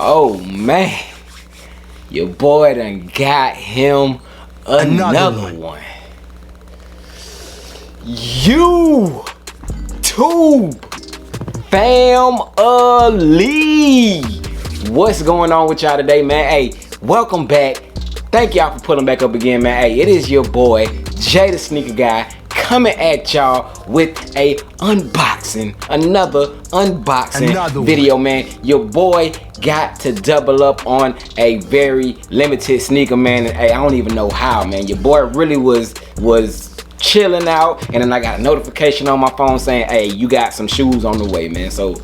Oh man, your boy done got him another one. YouTube family, what's going on with y'all today, man? Hey, welcome back. Thank y'all for pulling back up again, man. Hey, it is your boy Jay the Sneaker Guy coming at y'all with a unboxing, another unboxing video, man. Your boy got to double up on a very limited sneaker, man. And hey, I don't even know how, man. Your boy really was chilling out, and then I got a notification on my phone saying, hey, you got some shoes on the way, man. So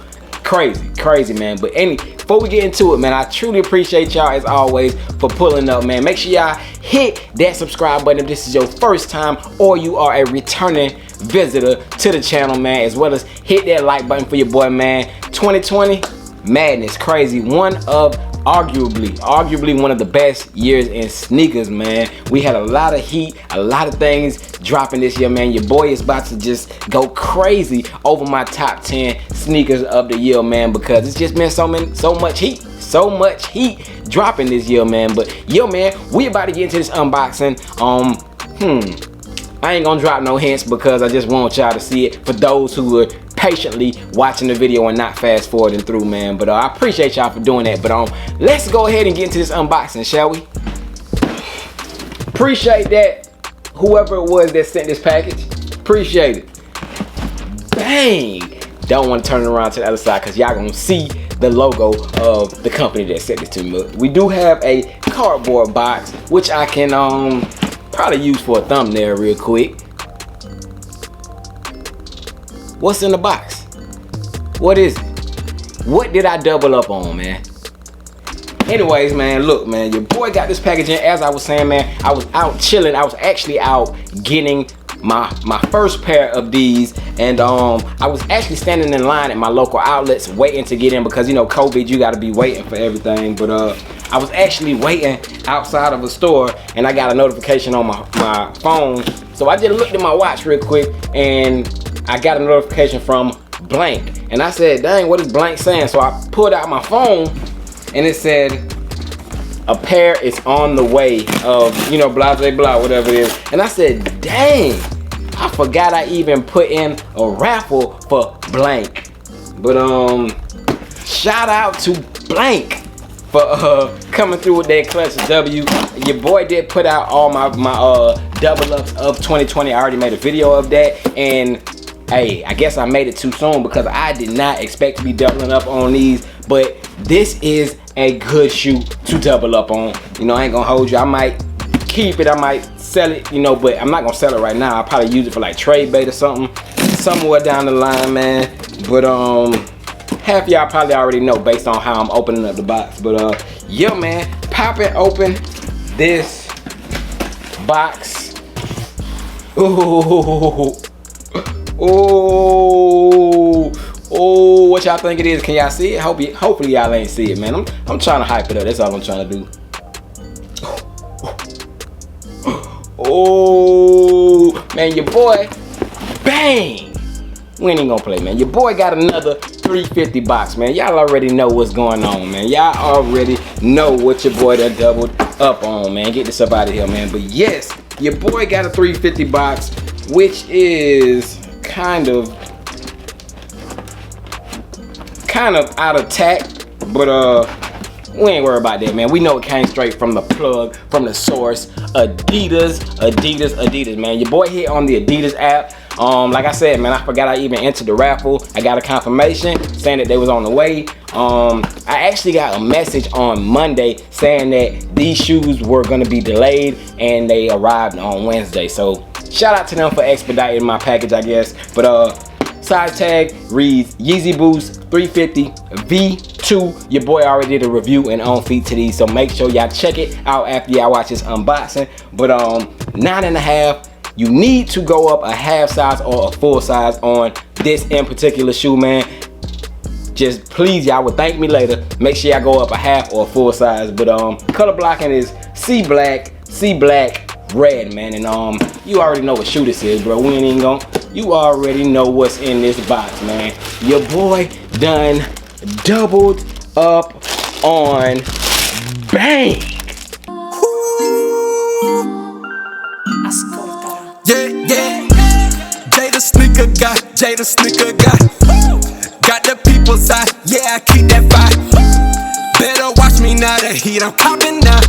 crazy, man. But before we get into it, man, I truly appreciate y'all as always for pulling up, man. Make sure y'all hit that subscribe button if this is your first time or you are a returning visitor to the channel, man, as well as hit that like button for your boy, man. 2020 madness, crazy. One of arguably one of the best years in sneakers, man. We had a lot of heat, a lot of things dropping this year, man. Your boy is about to just go crazy over my top 10 sneakers of the year, man, because it's just been so much heat dropping this year, man. But yo, man, we about to get into this unboxing. I ain't gonna drop no hints because I just want y'all to see it for those who are patiently watching the video and not fast forwarding through, man. But I appreciate y'all for doing that. But let's go ahead and get into this unboxing, shall we? Appreciate that, whoever it was that sent this package. Appreciate it. Bang! Don't want to turn it around to the other side because y'all gonna see the logo of the company that sent this to me. We do have a cardboard box, which I can probably use for a thumbnail real quick. What's in the box? What is it? What did I double up on, man? Anyways, man, look, man, your boy got this package in. As I was saying, man, I was out chilling. I was actually out getting my first pair of these, and I was actually standing in line at my local outlets waiting to get in because, you know, COVID, you got to be waiting for everything. But I was actually waiting outside of a store, and I got a notification on my phone. So I just looked at my watch real quick, and I got a notification from Blank, and I said, dang, what is Blank saying? So I pulled out my phone, and it said, a pair is on the way of, you know, blah, blah, blah, whatever it is. And I said, dang, I forgot I even put in a raffle for Blank. But shout out to Blank for coming through with that clutch W. Your boy did put out all my double ups of 2020. I already made a video of that, and hey, I guess I made it too soon because I did not expect to be doubling up on these, but this is a good shoe to double up on. You know, I ain't gonna hold you. I might keep it, I might sell it, you know, but I'm not gonna sell it right now. I'll probably use it for like trade bait or something, somewhere down the line, man. But half y'all probably already know based on how I'm opening up the box. But yo, man, popping open this box. Oh, what y'all think it is? Can y'all see it? Hopefully y'all ain't see it, man. I'm trying to hype it up. That's all I'm trying to do. Oh, man, your boy, bang! We ain't gonna play, man. Your boy got another 350 box, man. Y'all already know what's going on, man. Y'all already know what your boy done doubled up on, man. Get this up out of here, man. But yes, your boy got a 350 box, which is kind of out of tact, but we ain't worried about that, man. We know it came straight from the plug, from the source. Adidas, man. Your boy hit on the Adidas app. Like I said, man, I forgot I even entered the raffle. I got a confirmation saying that they was on the way. I actually got a message on Monday saying that these shoes were gonna be delayed and they arrived on Wednesday. So shout out to them for expediting my package, I guess. But size tag reads Yeezy Boost 350 V2. Your boy already did a review and on feet to these, so make sure y'all check it out after y'all watch this unboxing. But 9.5. You need to go up a half size or a full size on this in particular shoe, man. Just please, y'all would thank me later. Make sure y'all go up a half or a full size. But color blocking is C black, red, man. And you already know what shoe this is, bro. We ain't even gonna. You already know what's in this box, man. Your boy done doubled up on bang. Yeah, yeah. Jay the sneaker guy, Jay the sneaker guy. Got the people's eye, yeah, I keep that fire. Better watch me now, the heat I'm popping now.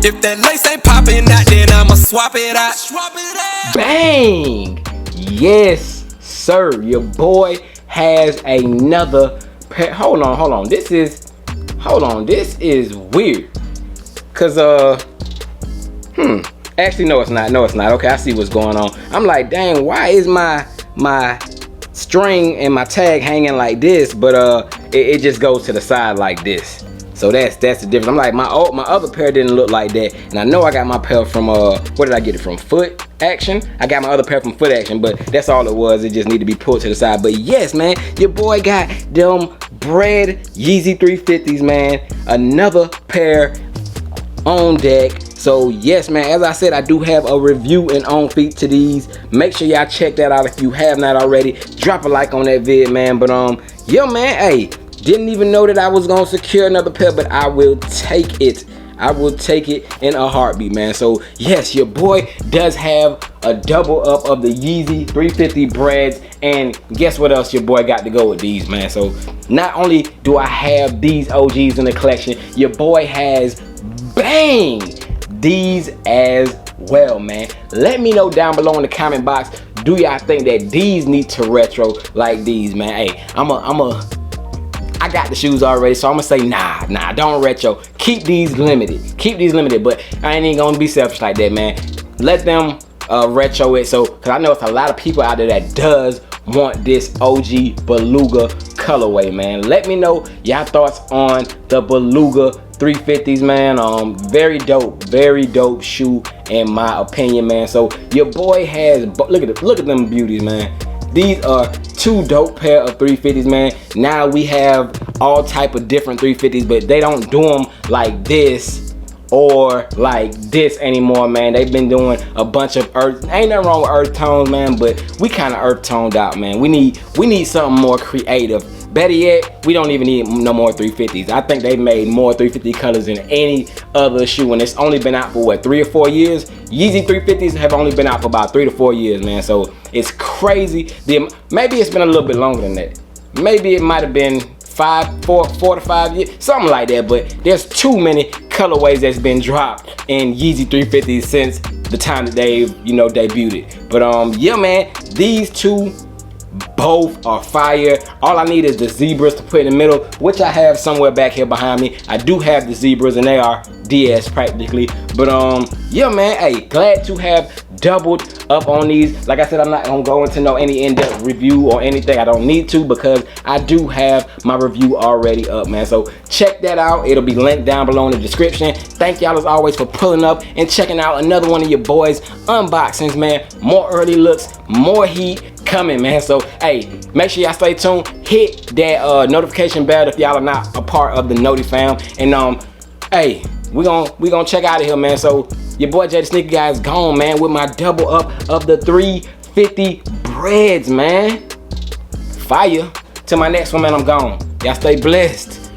If that lace ain't popping out, then I'ma swap it out. Bang! Yes, sir. Your boy has another pair. Hold on. This is weird. Cause actually no it's not. Okay, I see what's going on. I'm like, dang, why is my string and my tag hanging like this, but it just goes to the side like this. So that's the difference. I'm like, my other pair didn't look like that, and I know I got my pair from where did I get it from? Foot Action. I got my other pair from Foot Action, but that's all it was. It just needed to be pulled to the side. But yes, man, your boy got them BRED Yeezy 350s, man. Another pair on deck. So yes, man, as I said, I do have a review and on feet to these. Make sure y'all check that out if you have not already. Drop a like on that vid, man. But yo, man, hey, didn't even know that I was gonna secure another pair, but I will take it. I will take it in a heartbeat, man. So yes, your boy does have a double up of the Yeezy 350 BREDs, and guess what else your boy got to go with these, man? So not only do I have these OGs in the collection, your boy has bang these as well, man. Let me know down below in the comment box, do y'all think that these need to retro like these, man? Hey, I got the shoes already, so I'm gonna say nah, don't retro. Keep these limited, but I ain't even gonna be selfish like that, man. Let them retro it, so, cause I know it's a lot of people out there that does want this OG Beluga colorway, man. Let me know y'all thoughts on the Beluga 350s, man. Very dope shoe in my opinion, man. So your boy has, look at them beauties, man. These are two dope pair of 350s, man. Now we have all type of different 350s, but they don't do them like this or like this anymore, man. They've been doing a bunch of earth. Ain't nothing wrong with earth tones, man, but we kind of earth toned out, man. We need something more creative. Better yet, we don't even need no more 350s. I think they've made more 350 colors than any other shoe, and it's only been out for what, 3 or 4 years? Yeezy 350s have only been out for about 3 to 4 years, man. So it's crazy. Maybe it's been a little bit longer than that. Maybe it might have been 4 to 5 years, something like that. But there's too many colorways that's been dropped in Yeezy 350s since the time that they've, debuted it. But yeah, man, these two both are fire. All I need is the zebras to put in the middle, which I have somewhere back here behind me. I do have the zebras, and they are DS practically. But yeah, man, hey, glad to have doubled up on these. Like I said, I'm not gonna go into any in-depth review or anything. I don't need to, because I do have my review already up, man. So check that out. It'll be linked down below in the description. Thank y'all as always for pulling up and checking out another one of your boys' unboxings, man. More early looks, more heat coming, man. So hey, make sure y'all stay tuned. Hit that notification bell if y'all are not a part of the Noti fam. And hey, we gonna check out of here, man. So your boy Jay the Sneaker Guy is gone, man, with my double up of the 350 BREDs, man. Fire. Till my next one, man, I'm gone. Y'all stay blessed.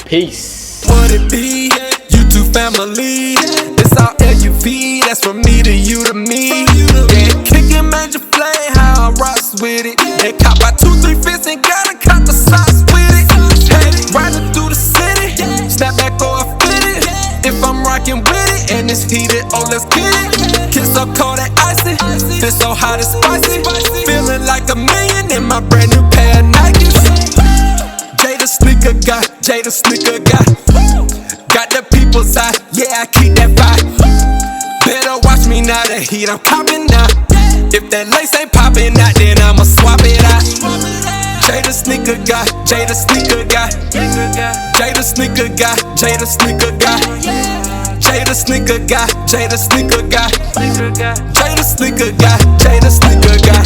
Peace. What it be? YouTube family. It's all LUV. That's from me to you to me. Yeah, kicking major play. How I rocks with it. They cop by 2, 3 fits and gotta cop the socks with it. Hey, riding through the city. Snap back or I fit it. If I'm rocking with it and it's heated, oh let's get it. Kiss so cold and icy, feel so hot and spicy. Feeling like a million in my brand new pair of Nikes. Jay the sneaker guy, Jay the sneaker guy. Got the people's eye, yeah I keep that fire. Better watch me now, the heat I'm popping now. If that lace ain't popping out, then I'ma swap it out. Jay the sneaker guy, Jay the sneaker guy. Jay the sneaker guy, Jay the sneaker guy. Jay the sneaker guy, Jay the sneaker guy. Jay the sneaker guy, Jay the sneaker guy.